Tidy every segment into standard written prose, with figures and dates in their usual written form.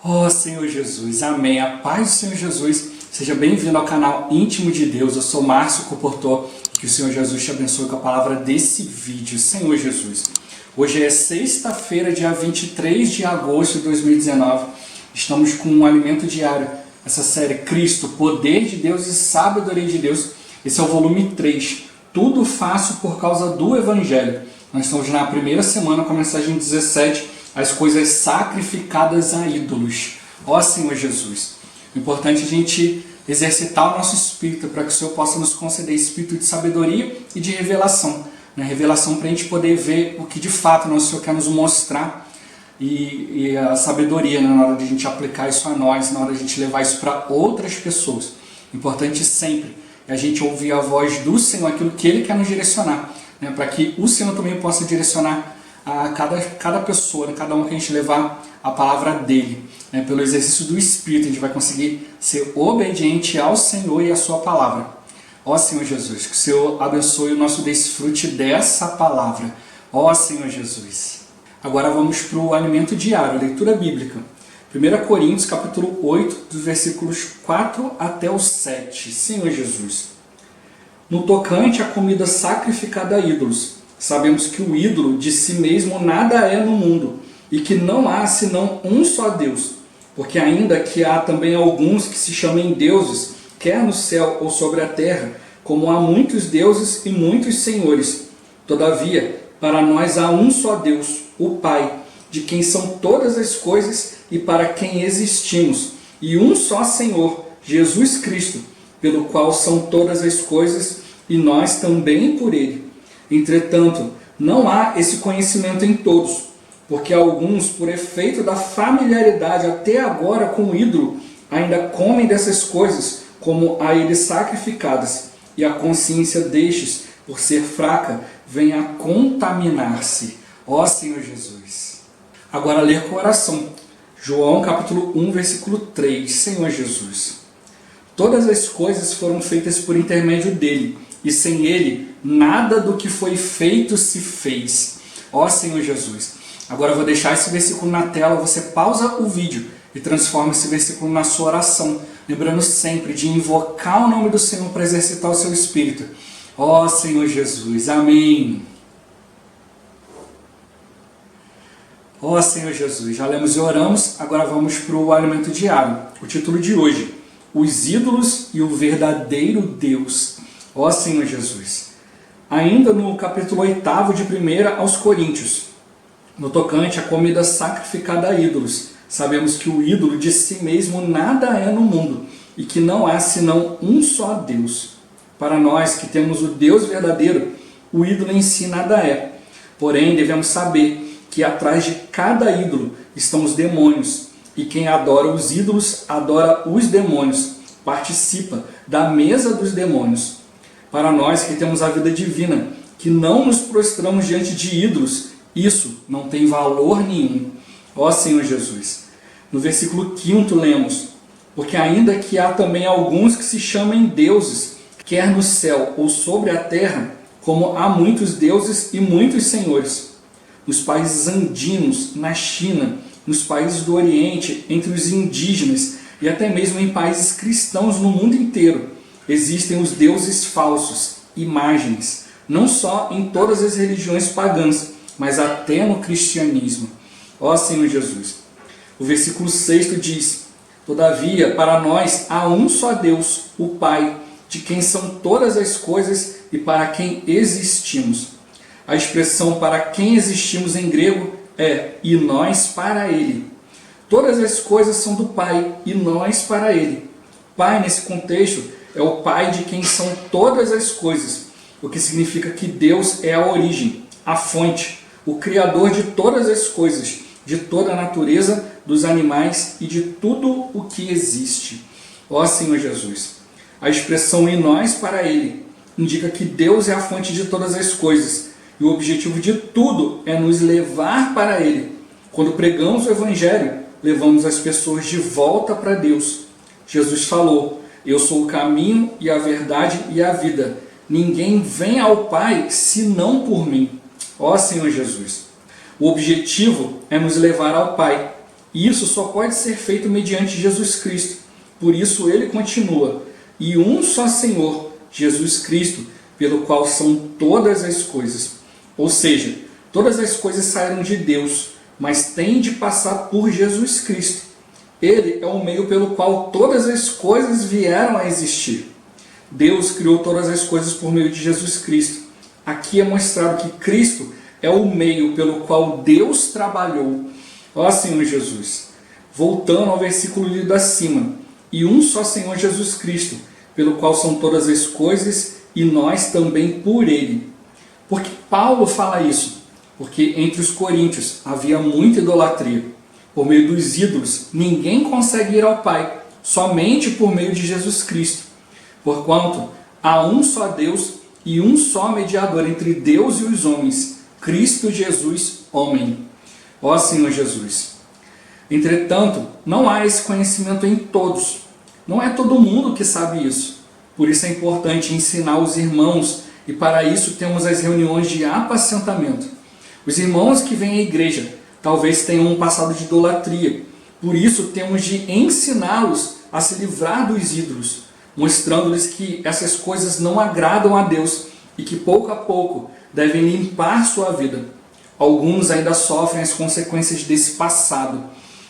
Ó Senhor Jesus, amém. A paz do Senhor Jesus, seja bem-vindo ao canal Íntimo de Deus. Eu sou Márcio Comportor, que o Senhor Jesus te abençoe com a palavra desse vídeo. Senhor Jesus, hoje é sexta-feira, dia 23 de agosto de 2019. Estamos com um alimento diário, essa série Cristo, Poder de Deus e Sabedoria de Deus. Esse é o volume 3, Tudo Faço por causa do Evangelho. Nós estamos na primeira semana com a mensagem 17, as coisas sacrificadas a ídolos. Ó Senhor Jesus, é importante a gente exercitar o nosso espírito para que o Senhor possa nos conceder espírito de sabedoria e de revelação. Revelação para a gente poder ver o que de fato o Senhor quer nos mostrar e a sabedoria na hora de a gente aplicar isso a nós, na hora de a gente levar isso para outras pessoas. Importante sempre é a gente ouvir a voz do Senhor, aquilo que Ele quer nos direcionar, para que o Senhor também possa direcionar a cada pessoa, cada um que a gente levar a palavra dele. Pelo exercício do Espírito, a gente vai conseguir ser obediente ao Senhor e à sua palavra. Ó Senhor Jesus, que o Senhor abençoe o nosso desfrute dessa palavra. Ó Senhor Jesus. Agora vamos para o alimento diário, a leitura bíblica. 1 Coríntios, capítulo 8, dos versículos 4 até o 7. Senhor Jesus. No tocante à comida sacrificada a ídolos, sabemos que o ídolo de si mesmo nada é no mundo, e que não há senão um só Deus, porque ainda que há também alguns que se chamem deuses, quer no céu ou sobre a terra, como há muitos deuses e muitos senhores. Todavia, para nós há um só Deus, o Pai, de quem são todas as coisas e para quem existimos, e um só Senhor, Jesus Cristo, pelo qual são todas as coisas e nós também por Ele. Entretanto, não há esse conhecimento em todos, porque alguns, por efeito da familiaridade até agora com o ídolo, ainda comem dessas coisas como a eles sacrificadas, e a consciência destes, por ser fraca, vem a contaminar-se. Ó Senhor Jesus. Agora ler com oração. João capítulo 1, versículo 3. Senhor Jesus. Todas as coisas foram feitas por intermédio dele, e sem ele, nada do que foi feito se fez. Ó Senhor Jesus. Agora eu vou deixar esse versículo na tela, você pausa o vídeo e transforma esse versículo na sua oração, lembrando sempre de invocar o nome do Senhor para exercitar o seu espírito. Ó Senhor Jesus. Amém. Ó Senhor Jesus, já lemos e oramos, agora vamos para o alimento diário. O título de hoje, Os ídolos e o verdadeiro Deus. Ó Senhor Jesus. Ainda no capítulo 8 de 1 aos Coríntios, no tocante à comida sacrificada a ídolos, sabemos que o ídolo de si mesmo nada é no mundo, e que não há senão um só Deus. Para nós que temos o Deus verdadeiro, o ídolo em si nada é. Porém, devemos saber que atrás de cada ídolo estão os demônios, e quem adora os ídolos adora os demônios, participa da mesa dos demônios. Para nós que temos a vida divina, que não nos prostramos diante de ídolos, isso não tem valor nenhum. Ó Senhor Jesus. No versículo 5 lemos, porque ainda que há também alguns que se chamem deuses, quer no céu ou sobre a terra, como há muitos deuses e muitos senhores. Nos países andinos, na China, nos países do Oriente, entre os indígenas e até mesmo em países cristãos no mundo inteiro, existem os deuses falsos, imagens, não só em todas as religiões pagãs, mas até no cristianismo. Ó Senhor Jesus. O versículo 6 diz, todavia, para nós há um só Deus, o Pai, de quem são todas as coisas e para quem existimos. A expressão para quem existimos em grego é e nós para Ele. Todas as coisas são do Pai e nós para Ele. Pai, nesse contexto, é o Pai de quem são todas as coisas, o que significa que Deus é a origem, a fonte, o Criador de todas as coisas, de toda a natureza, dos animais e de tudo o que existe. Ó Senhor Jesus. A expressão em nós para Ele indica que Deus é a fonte de todas as coisas, e o objetivo de tudo é nos levar para Ele. Quando pregamos o Evangelho, levamos as pessoas de volta para Deus. Jesus falou, eu sou o caminho e a verdade e a vida. Ninguém vem ao Pai senão por mim. Ó Senhor Jesus. O objetivo é nos levar ao Pai. E isso só pode ser feito mediante Jesus Cristo. Por isso ele continua: e um só Senhor, Jesus Cristo, pelo qual são todas as coisas. Ou seja, todas as coisas saíram de Deus, mas têm de passar por Jesus Cristo. Ele é o meio pelo qual todas as coisas vieram a existir. Deus criou todas as coisas por meio de Jesus Cristo. Aqui é mostrado que Cristo é o meio pelo qual Deus trabalhou. Ó Senhor Jesus. Voltando ao versículo lido acima. E um só Senhor Jesus Cristo, pelo qual são todas as coisas, e nós também por Ele. Por que Paulo fala isso? Porque entre os coríntios havia muita idolatria. Por meio dos ídolos, ninguém consegue ir ao Pai, somente por meio de Jesus Cristo. Porquanto há um só Deus e um só mediador entre Deus e os homens, Cristo Jesus, homem. Ó Senhor Jesus. Entretanto, não há esse conhecimento em todos. Não é todo mundo que sabe isso. Por isso é importante ensinar os irmãos, e para isso temos as reuniões de apacentamento. Os irmãos que vêm à igreja talvez tenham um passado de idolatria. Por isso temos de ensiná-los a se livrar dos ídolos, mostrando-lhes que essas coisas não agradam a Deus e que pouco a pouco devem limpar sua vida. Alguns ainda sofrem as consequências desse passado.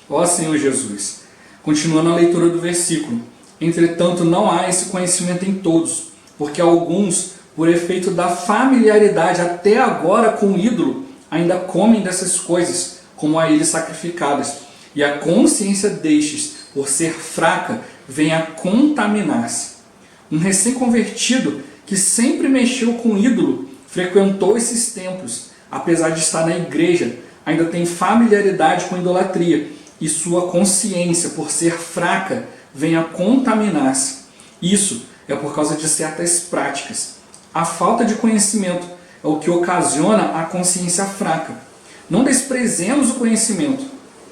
Ó Senhor Jesus. Continuando a leitura do versículo. Entretanto, não há esse conhecimento em todos, porque alguns, por efeito da familiaridade até agora com o ídolo, ainda comem dessas coisas, como a eles sacrificadas, e a consciência destes, por ser fraca, vem a contaminar-se. Um recém-convertido que sempre mexeu com o ídolo, frequentou esses templos, apesar de estar na igreja, ainda tem familiaridade com a idolatria, e sua consciência, por ser fraca, vem a contaminar-se. Isso é por causa de certas práticas. A falta de conhecimento é o que ocasiona a consciência fraca. Não desprezemos o conhecimento.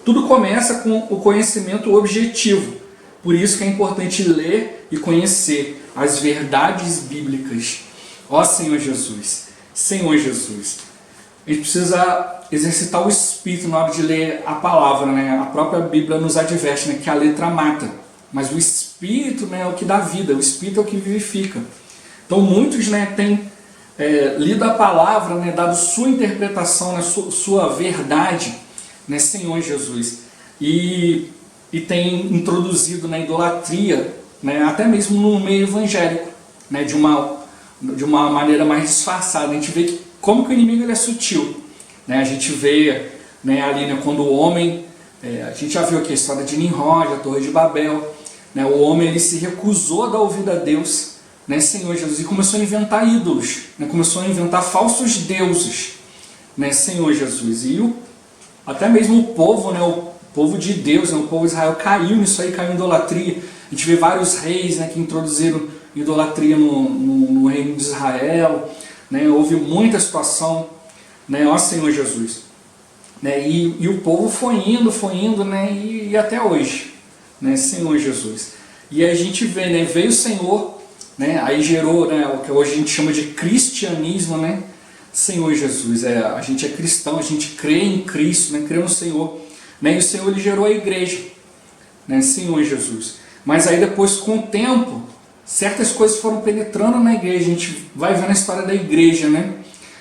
Tudo começa com o conhecimento objetivo. Por isso que é importante ler e conhecer as verdades bíblicas. Ó Senhor Jesus, Senhor Jesus. A gente precisa exercitar o espírito na hora de ler a palavra, né? A própria Bíblia nos adverte, né, que a letra mata, mas o espírito, né, é o que dá vida, o espírito é o que vivifica. Então muitos, né, têm lido a palavra, né, dado sua interpretação, né, sua verdade, né, Senhor Jesus, e tem introduzido na idolatria, né, até mesmo no meio evangélico, né, de uma maneira mais disfarçada. A gente vê que, como que o inimigo ele é sutil. Né? A gente vê, né, ali, né, quando o homem, a gente já viu aqui a história de Nimrod, a Torre de Babel, né, o homem ele se recusou a dar ouvido a Deus, né, Senhor Jesus, e começou a inventar ídolos, né, começou a inventar falsos deuses, né, Senhor Jesus. E até mesmo o povo, né, o povo de Deus, né, o povo de Israel caiu nisso aí, caiu em idolatria. A gente vê vários reis, né, que introduziram idolatria no reino de Israel, né, houve muita situação, né, ó Senhor Jesus, né, e o povo foi indo, né, e até hoje, né, Senhor Jesus. E a gente vê, né, veio o Senhor, né, aí gerou, né, o que hoje a gente chama de cristianismo, né, Senhor Jesus. A gente é cristão, a gente crê em Cristo, né, crê no Senhor, né, e o Senhor ele gerou a igreja, né, Senhor Jesus. Mas aí depois, com o tempo, certas coisas foram penetrando na igreja. A gente vai vendo a história da igreja, né,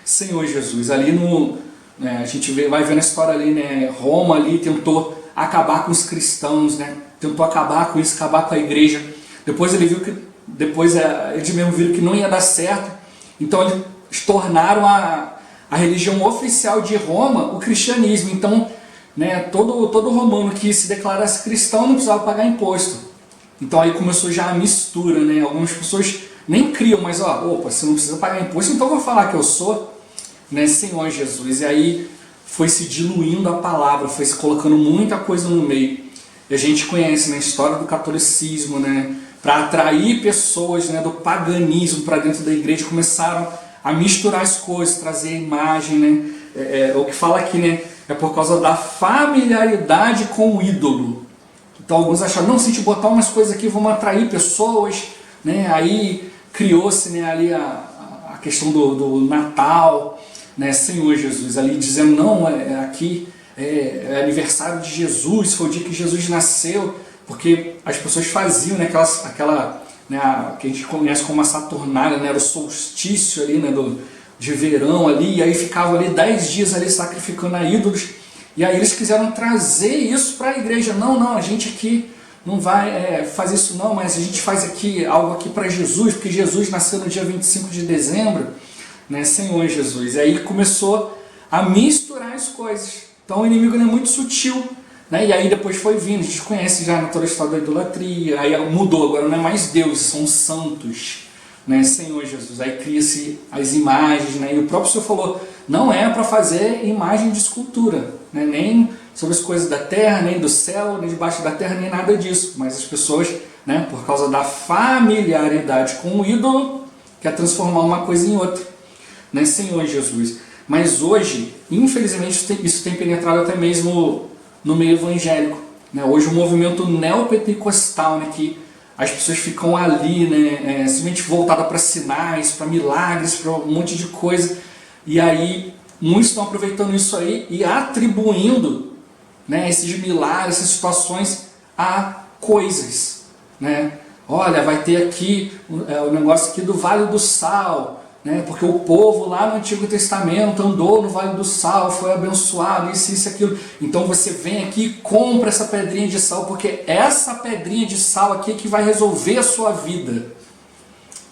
Senhor Jesus. Ali a gente vai vendo a história ali, né, Roma ali tentou acabar com os cristãos, né, tentou acabar com isso, acabar com a igreja. Depois ele viu que, eles mesmo viram que não ia dar certo, então eles tornaram a religião oficial de Roma o cristianismo. Então, né, todo romano que se declarasse cristão não precisava pagar imposto. Então aí começou já a mistura, né? Algumas pessoas nem criam, mas opa, você não precisa pagar imposto, então eu vou falar que eu sou, né, Senhor Jesus. E aí foi se diluindo a palavra, foi se colocando muita coisa no meio. E a gente conhece, né, a história do catolicismo, né, para atrair pessoas, né, do paganismo para dentro da igreja, começaram a misturar as coisas, trazer a imagem, né? O que fala aqui, né, é por causa da familiaridade com o ídolo. Então alguns acharam, não, se a gente botar umas coisas aqui, vamos atrair pessoas, né? Aí criou-se, né, ali a questão do Natal, né, Senhor Jesus, ali dizendo, não, aqui é aniversário de Jesus, foi o dia que Jesus nasceu, porque as pessoas faziam, né, que a gente conhece como a Saturnália, né, era o solstício ali, né, de verão ali, e aí ficavam ali 10 dias ali sacrificando a ídolos, e aí eles quiseram trazer isso para a igreja. Não, a gente aqui não vai fazer isso não, mas a gente faz aqui algo aqui para Jesus, porque Jesus nasceu no dia 25 de dezembro, né, Senhor Jesus. E aí começou a misturar as coisas. Então o inimigo é muito sutil, né? E aí depois foi vindo, a gente conhece já toda a história da idolatria, aí mudou, agora não é mais Deus, são santos, né? Senhor Jesus. Aí cria-se as imagens, né? E o próprio Senhor falou, não é para fazer imagem de escultura, né? Nem sobre as coisas da terra, nem do céu, nem debaixo da terra, nem nada disso. Mas as pessoas, né, por causa da familiaridade com o ídolo, quer transformar uma coisa em outra, né? Senhor Jesus. Mas hoje, infelizmente, isso tem penetrado até mesmo no meio evangélico, né? Hoje o movimento neopentecostal, né, que as pessoas ficam ali, né, simplesmente voltadas para sinais, para milagres, para um monte de coisa, e aí muitos estão aproveitando isso aí e atribuindo, né, esses milagres, essas situações a coisas, né? Olha, vai ter aqui o negócio aqui do Vale do Sal, né? Porque o povo lá no Antigo Testamento andou no Vale do Sal, foi abençoado, isso, aquilo. Então você vem aqui e compra essa pedrinha de sal, porque essa pedrinha de sal aqui que vai resolver a sua vida.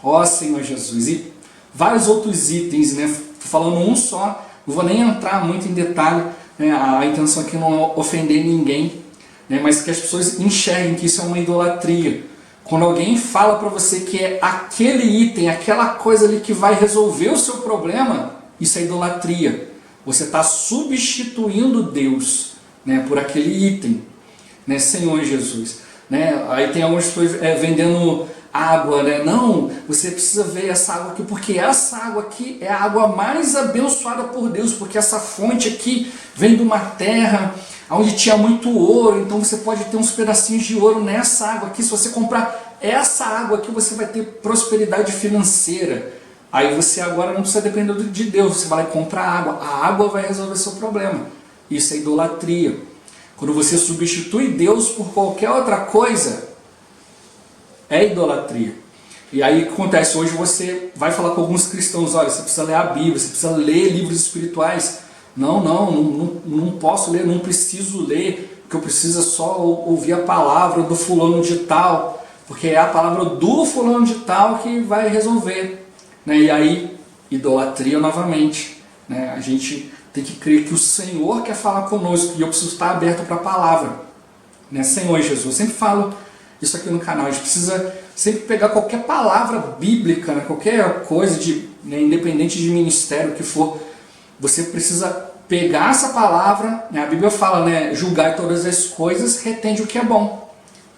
Ó Senhor Jesus. E vários outros itens, né? Falando um só, não vou nem entrar muito em detalhe, né? A intenção aqui não é ofender ninguém, né? Mas que as pessoas enxerguem que isso é uma idolatria. Quando alguém fala para você que é aquele item, aquela coisa ali que vai resolver o seu problema, isso é idolatria. Você está substituindo Deus, né, por aquele item, né, Senhor Jesus. Né? Aí tem algumas pessoas vendendo água, né? Não, você precisa ver essa água aqui, porque essa água aqui é a água mais abençoada por Deus, porque essa fonte aqui vem de uma terra onde tinha muito ouro, então você pode ter uns pedacinhos de ouro nessa água aqui. Se você comprar essa água aqui, você vai ter prosperidade financeira. Aí você agora não precisa depender de Deus, você vai lá e compra água. A água vai resolver seu problema. Isso é idolatria. Quando você substitui Deus por qualquer outra coisa, é idolatria. E aí o que acontece? Hoje você vai falar com alguns cristãos, olha, você precisa ler a Bíblia, você precisa ler livros espirituais. Não posso ler, não preciso ler, porque eu preciso só ouvir a palavra do fulano de tal, porque é a palavra do fulano de tal que vai resolver, né? E aí, idolatria novamente, né? A gente tem que crer que o Senhor quer falar conosco e eu preciso estar aberto para a palavra, né? Senhor Jesus, eu sempre falo isso aqui no canal, a gente precisa sempre pegar qualquer palavra bíblica, né? Qualquer coisa, né? Independente de ministério que for, você precisa pegar essa palavra, né? A Bíblia fala, né? Julgai todas as coisas, retende o que é bom.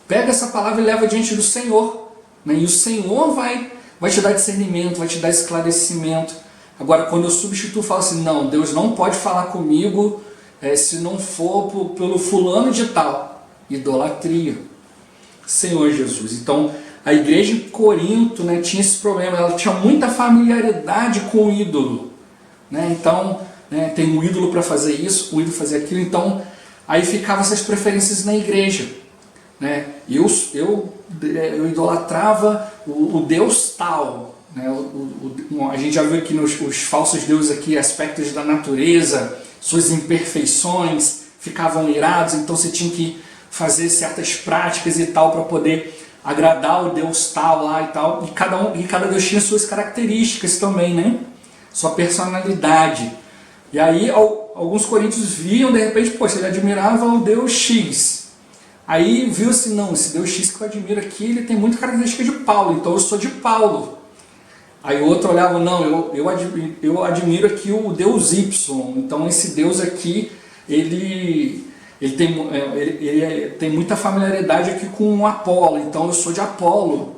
Pega essa palavra e leva diante do Senhor, né? E o Senhor vai te dar discernimento, vai te dar esclarecimento. Agora, quando eu substituo, falo assim, não, Deus não pode falar comigo se não for pelo fulano de tal. Idolatria. Senhor Jesus. Então, a igreja de Corinto, né, tinha esse problema, ela tinha muita familiaridade com o ídolo. Né? Então, né, tem um ídolo para fazer isso, um ídolo fazer aquilo, então aí ficavam essas preferências na igreja. Né? Eu idolatrava o Deus tal. Né? A gente já viu aqui os falsos deuses aqui, aspectos da natureza, suas imperfeições, ficavam irados, então você tinha que fazer certas práticas e tal para poder agradar o Deus tal lá e tal. E cada Deus tinha suas características também, né? Sua personalidade. E aí alguns coríntios viam, de repente, poxa, ele admirava o Deus X. Aí viu assim, não, esse Deus X que eu admiro aqui, ele tem muita característica de Paulo, então eu sou de Paulo. Aí o outro olhava, não, eu admiro aqui o Deus Y, então esse Deus aqui, ele tem muita familiaridade aqui com o Apolo, então eu sou de Apolo.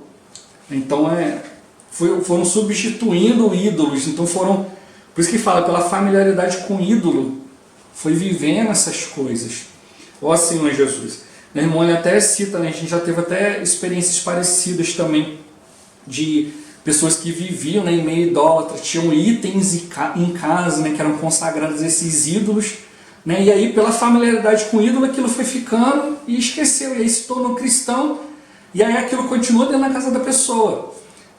Então foram substituindo ídolos, então por isso que fala, pela familiaridade com o ídolo, foi vivendo essas coisas. Ó Senhor Jesus. Meu irmão, ele até cita, né, a gente já teve até experiências parecidas também, de pessoas que viviam, né, em meio idólatra, tinham itens em casa, né, que eram consagrados a esses ídolos, né? E aí, pela familiaridade com o ídolo, aquilo foi ficando e esqueceu. E aí se tornou cristão, e aí aquilo continua dentro da casa da pessoa,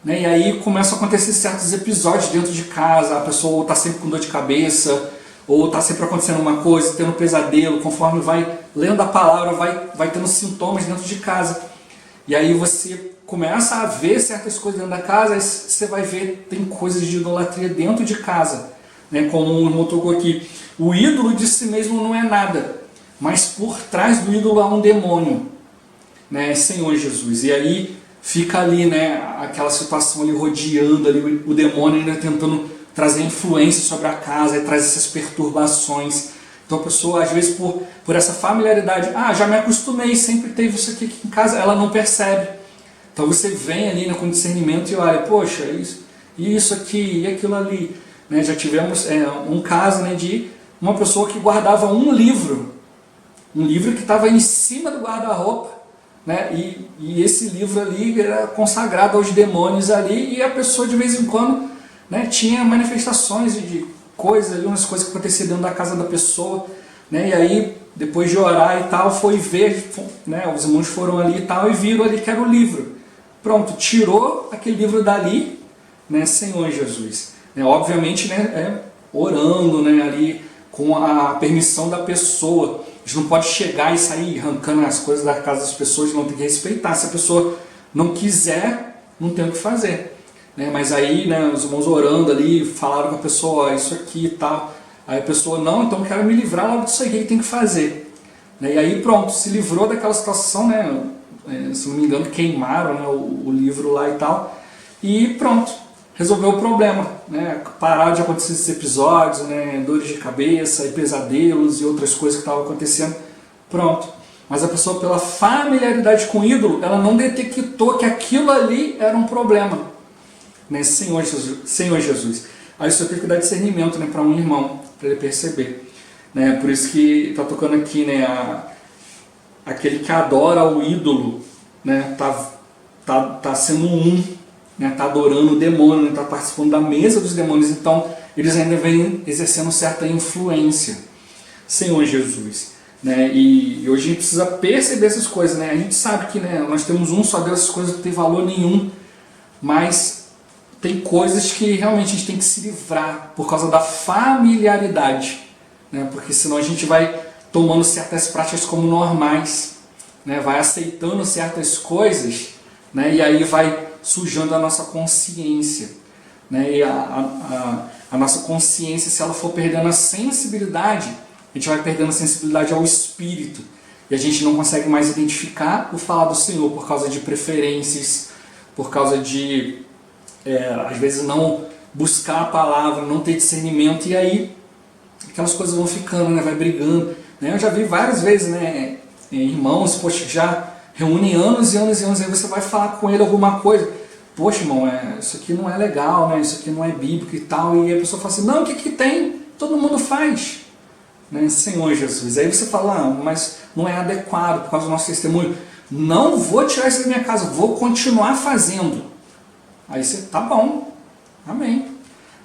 né? E aí começam a acontecer certos episódios dentro de casa, a pessoa está sempre com dor de cabeça, ou está sempre acontecendo uma coisa, tendo um pesadelo, conforme vai lendo a palavra, vai tendo sintomas dentro de casa. E aí você começa a ver certas coisas dentro da casa, aí você vai ver, tem coisas de idolatria dentro de casa, né? Como o irmão tocou aqui, o ídolo de si mesmo não é nada, mas por trás do ídolo há um demônio, né? Senhor Jesus. E aí fica ali, né, aquela situação ali rodeando ali, o demônio ainda tentando trazer influência sobre a casa, e traz essas perturbações. Então a pessoa, às vezes, por essa familiaridade, já me acostumei, sempre teve isso aqui em casa, ela não percebe. Então você vem ali, né, com discernimento e olha, poxa, isso aqui e aquilo ali. Né? Já tivemos um caso, né, de uma pessoa que guardava um livro que estava em cima do guarda-roupa, né? E esse livro ali era consagrado aos demônios ali, e a pessoa de vez em quando, né, tinha manifestações de coisas ali, umas coisas que aconteciam dentro da casa da pessoa, né? E aí, depois de orar e tal, foi ver, né, os irmãos foram ali e tal, e viram ali que era o livro. Pronto, tirou aquele livro dali, né, Senhor Jesus. Obviamente, né, orando, né, ali com a permissão da pessoa. A gente não pode chegar e sair arrancando as coisas da casa das pessoas, não tem que respeitar. Se a pessoa não quiser, não tem o que fazer. Né? Mas aí, né, os irmãos orando ali, falaram com a pessoa, isso aqui e tal. Aí a pessoa, não, então eu quero me livrar logo disso aí, o que tem que fazer? Né? E aí pronto, se livrou daquela situação, né? Se não me engano, queimaram, né, o livro lá e tal. E pronto, resolveu o problema. Né? Pararam de acontecer esses episódios, né, dores de cabeça e pesadelos e outras coisas que estavam acontecendo. Pronto. Mas a pessoa, pela familiaridade com o ídolo, ela não detectou que aquilo ali era um problema. Né? Senhor Jesus. Aí isso tem que dar discernimento, né, para um irmão, para ele perceber. Né? Por isso que está tocando aqui, né, aquele que adora o ídolo, né, tá sendo né, tá adorando o demônio, está participando da mesa dos demônios, então eles ainda vêm exercendo certa influência. Senhor Jesus. Né? E hoje a gente precisa perceber essas coisas. Né? A gente sabe que, né, nós temos um só Deus, essas coisas não têm valor nenhum, mas tem coisas que realmente a gente tem que se livrar por causa da familiaridade. Né? Porque senão a gente vai tomando certas práticas como normais, né? Vai aceitando certas coisas, né? E aí vai sujando a nossa consciência. Né? E a nossa consciência, se ela for perdendo a sensibilidade, a gente vai perdendo a sensibilidade ao Espírito. E a gente não consegue mais identificar o falar do Senhor por causa de preferências, por causa de, às vezes, não buscar a palavra, não ter discernimento, e aí aquelas coisas vão ficando, né? Vai brigando. Né? Eu já vi várias vezes, né, irmãos, poxa, já reúnem anos e anos e anos, aí você vai falar com ele alguma coisa, poxa, irmão, isso aqui não é legal, né? Isso aqui não é bíblico e tal, e a pessoa fala assim, não, o que tem? Todo mundo faz. Né? Senhor Jesus. Aí você fala, mas não é adequado por causa do nosso testemunho. Não vou tirar isso da minha casa, vou continuar fazendo. Aí você, tá bom, amém.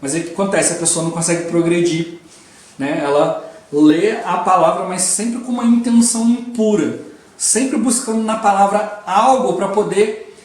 Mas aí o que acontece? A pessoa não consegue progredir. Né? Ela lê a palavra, mas sempre com uma intenção impura, sempre buscando na palavra algo para poder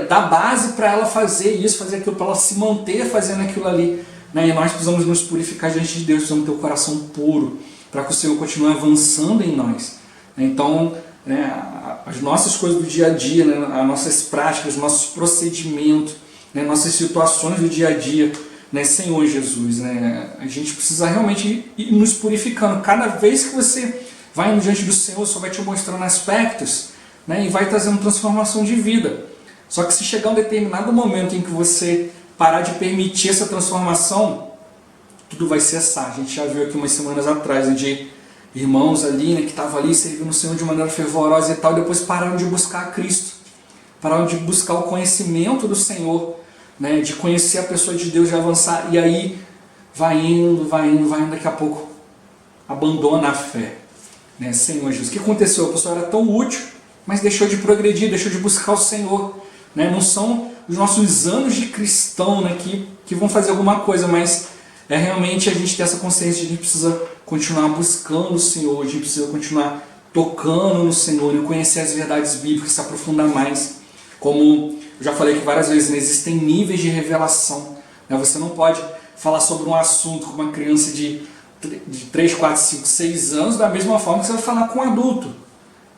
dar base para ela fazer isso, fazer aquilo, para ela se manter fazendo aquilo ali. Né? E nós precisamos nos purificar diante de Deus, precisamos ter o coração puro, para que o Senhor continue avançando em nós. Então, né, as nossas coisas do dia a dia, né, as nossas práticas, os nossos procedimentos, né, nossas situações do dia a dia, né, Senhor Jesus, né, a gente precisa realmente ir nos purificando. Cada vez que você vai diante do Senhor, o Senhor vai te mostrando aspectos, né, e vai trazendo transformação de vida. Só que se chegar um determinado momento em que você parar de permitir essa transformação, tudo vai cessar. A gente já viu aqui umas semanas atrás, de irmãos ali, né, que estavam ali servindo o Senhor de maneira fervorosa e tal, e depois pararam de buscar a Cristo, pararam de buscar o conhecimento do Senhor, né, de conhecer a pessoa de Deus, de avançar, e aí vai indo, daqui a pouco abandona a fé. Né? Senhor Jesus, o que aconteceu? A pessoa era tão útil, mas deixou de progredir, deixou de buscar o Senhor. Né? Não são os nossos anos de cristão, né, que vão fazer alguma coisa, mas é realmente a gente ter essa consciência de que a gente precisa continuar buscando o Senhor, a gente precisa continuar tocando no Senhor, e conhecer as verdades bíblicas, se aprofundar mais. Como eu já falei aqui várias vezes, né, existem níveis de revelação. Né? Você não pode falar sobre um assunto com uma criança de 3, 4, 5, 6 anos da mesma forma que você vai falar com um adulto.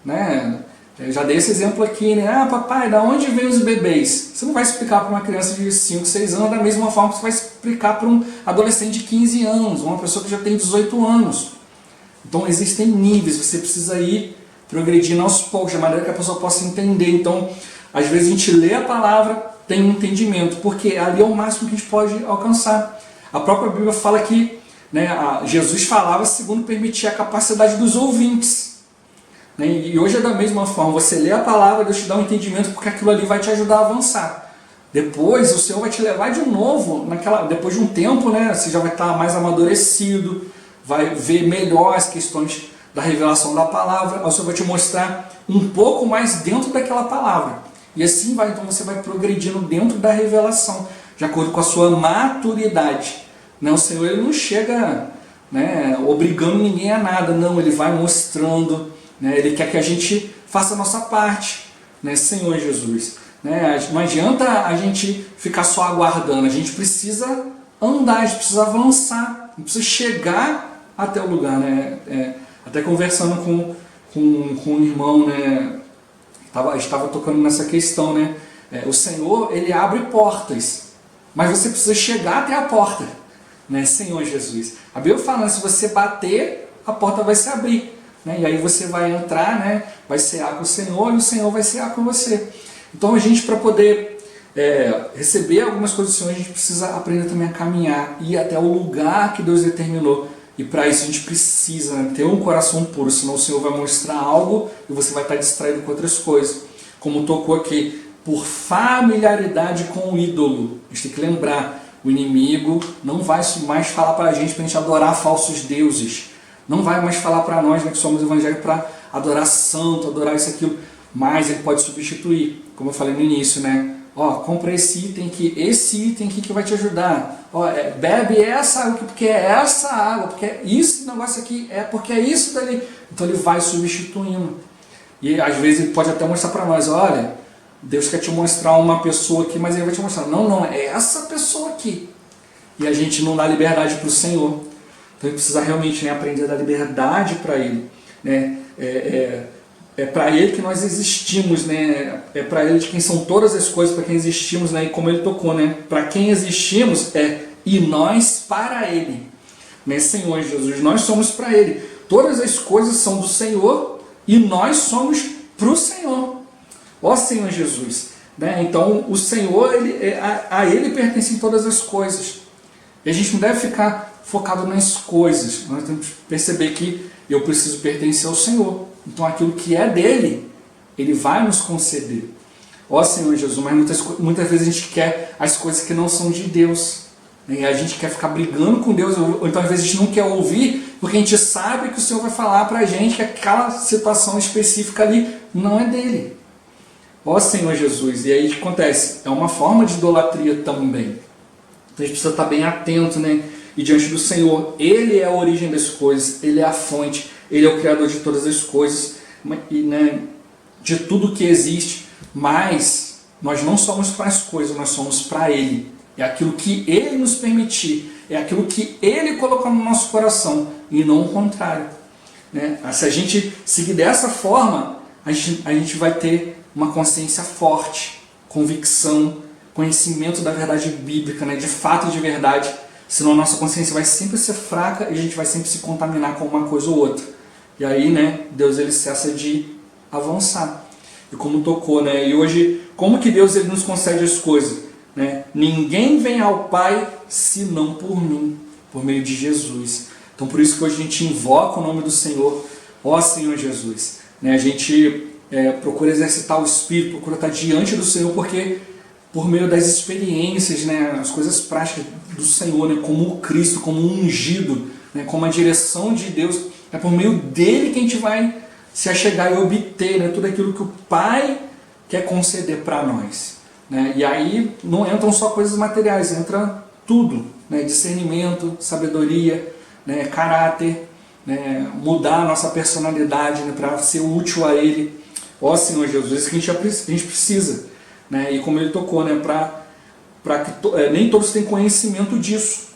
Né? Eu já dei esse exemplo aqui, né? Ah, papai, da onde vêm os bebês? Você não vai explicar para uma criança de 5, 6 anos da mesma forma que você vai explicar para um adolescente de 15 anos, uma pessoa que já tem 18 anos. Então existem níveis, você precisa ir progredindo aos poucos, de maneira que a pessoa possa entender. Então, às vezes a gente lê a palavra, tem um entendimento, porque ali é o máximo que a gente pode alcançar. A própria Bíblia fala que, né, Jesus falava segundo permitia a capacidade dos ouvintes. E hoje é da mesma forma, você lê a palavra, Deus te dá um entendimento, porque aquilo ali vai te ajudar a avançar. Depois o Senhor vai te levar de novo, depois de um tempo, né, você já vai estar mais amadurecido, vai ver melhor as questões da revelação da palavra, o Senhor vai te mostrar um pouco mais dentro daquela palavra. E assim vai, então você vai progredindo dentro da revelação, de acordo com a sua maturidade. O Senhor ele não chega, né, obrigando ninguém a nada, não, Ele vai mostrando. Ele quer que a gente faça a nossa parte, né? Senhor Jesus. Não adianta a gente ficar só aguardando, a gente precisa andar, a gente precisa avançar, a gente precisa chegar até o lugar. Né? Até conversando com um irmão, né? Estava tocando nessa questão. Né? O Senhor, Ele abre portas, mas você precisa chegar até a porta. Né? Senhor Jesus. A Bíblia fala, se você bater, a porta vai se abrir. E aí você vai entrar, né, vai cear com o Senhor e o Senhor vai cear com você. Então a gente, para poder receber algumas coisas do Senhor, a gente precisa aprender também a caminhar, ir até o lugar que Deus determinou. E para isso a gente precisa, né, ter um coração puro, senão o Senhor vai mostrar algo e você vai estar distraído com outras coisas. Como tocou aqui, por familiaridade com o ídolo. A gente tem que lembrar, o inimigo não vai mais falar para a gente adorar falsos deuses. Não vai mais falar para nós, né, que somos evangélicos, para adorar santo, adorar isso, aquilo. Mas ele pode substituir, como eu falei no início, né? Compra esse item aqui que vai te ajudar. Bebe essa água porque é essa água, porque é esse negócio aqui, porque é isso dali. Então ele vai substituindo. E às vezes ele pode até mostrar para nós, olha, Deus quer te mostrar uma pessoa aqui, mas ele vai te mostrar, não, é essa pessoa aqui. E a gente não dá liberdade para o Senhor. Então a gente precisa realmente, né, aprender a dar liberdade para Ele. Né? É para Ele que nós existimos, né? É para Ele de quem são todas as coisas, para quem existimos, né? E como Ele tocou, né? Para quem existimos e nós para Ele. Né? Senhor Jesus, nós somos para Ele. Todas as coisas são do Senhor e nós somos para o Senhor. Ó Senhor Jesus. Né? Então o Senhor, a Ele pertencem todas as coisas. E a gente não deve ficar focado nas coisas. Nós temos que perceber que eu preciso pertencer ao Senhor. Então aquilo que é dele, Ele vai nos conceder. Ó Senhor Jesus, mas muitas vezes a gente quer as coisas que não são de Deus. E a gente quer ficar brigando com Deus, ou então às vezes a gente não quer ouvir, porque a gente sabe que o Senhor vai falar pra gente que aquela situação específica ali não é dele. Ó Senhor Jesus, e aí o que acontece? É uma forma de idolatria também. Então a gente precisa estar bem atento, né? E diante do Senhor, Ele é a origem das coisas, Ele é a fonte, Ele é o Criador de todas as coisas, e, né, de tudo que existe, mas nós não somos para as coisas, nós somos para Ele. É aquilo que Ele nos permitir, é aquilo que Ele colocou no nosso coração, e não o contrário. Né? Se a gente seguir dessa forma, a gente vai ter uma consciência forte, convicção, conhecimento da verdade bíblica, né? De fato e de verdade. Senão a nossa consciência vai sempre ser fraca e a gente vai sempre se contaminar com uma coisa ou outra. E aí, né, Deus ele cessa de avançar. E como tocou, né? E hoje, como que Deus ele nos concede as coisas? Né? Ninguém vem ao Pai senão por mim, por meio de Jesus. Então por isso que hoje a gente invoca o nome do Senhor, ó Senhor Jesus. Né? A gente procura exercitar o Espírito, procura estar diante do Senhor, porque por meio das experiências, né, as coisas práticas do Senhor, né, como o Cristo, como um ungido, né, como a direção de Deus, é por meio dele que a gente vai se achegar e obter, né, tudo aquilo que o Pai quer conceder para nós. Né? E aí não entram só coisas materiais, entra tudo, né? Discernimento, sabedoria, né? Caráter, né? Mudar a nossa personalidade, né? Para ser útil a Ele. Ó Senhor Jesus, isso que a gente precisa, né? E como Ele tocou, né? Para que nem todos têm conhecimento disso,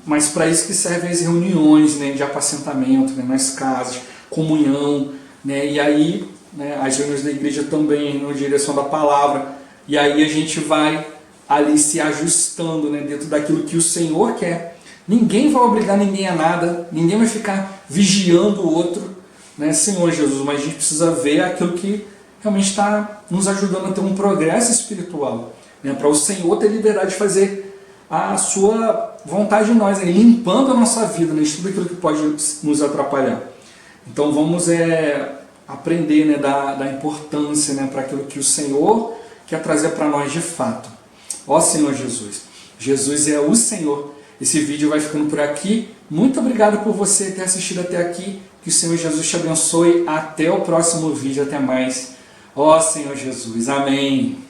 mas para isso que servem as reuniões, né? De apacentamento, né? Nas casas, comunhão, né? E aí, né? As reuniões da igreja também, na direção da palavra, e aí a gente vai ali se ajustando, né? Dentro daquilo que o Senhor quer. Ninguém vai obrigar ninguém a nada, ninguém vai ficar vigiando o outro, né? Senhor Jesus, mas a gente precisa ver aquilo que realmente está nos ajudando a ter um progresso espiritual, né? Para o Senhor ter liberdade de fazer a sua vontade em nós, né? Limpando a nossa vida, né? Tudo aquilo que pode nos atrapalhar. Então vamos aprender, né? da importância, né? Para aquilo que o Senhor quer trazer para nós de fato. Ó Senhor Jesus, Jesus é o Senhor. Esse vídeo vai ficando por aqui. Muito obrigado por você ter assistido até aqui. Que o Senhor Jesus te abençoe. Até o próximo vídeo. Até mais. Ó Senhor Jesus. Amém.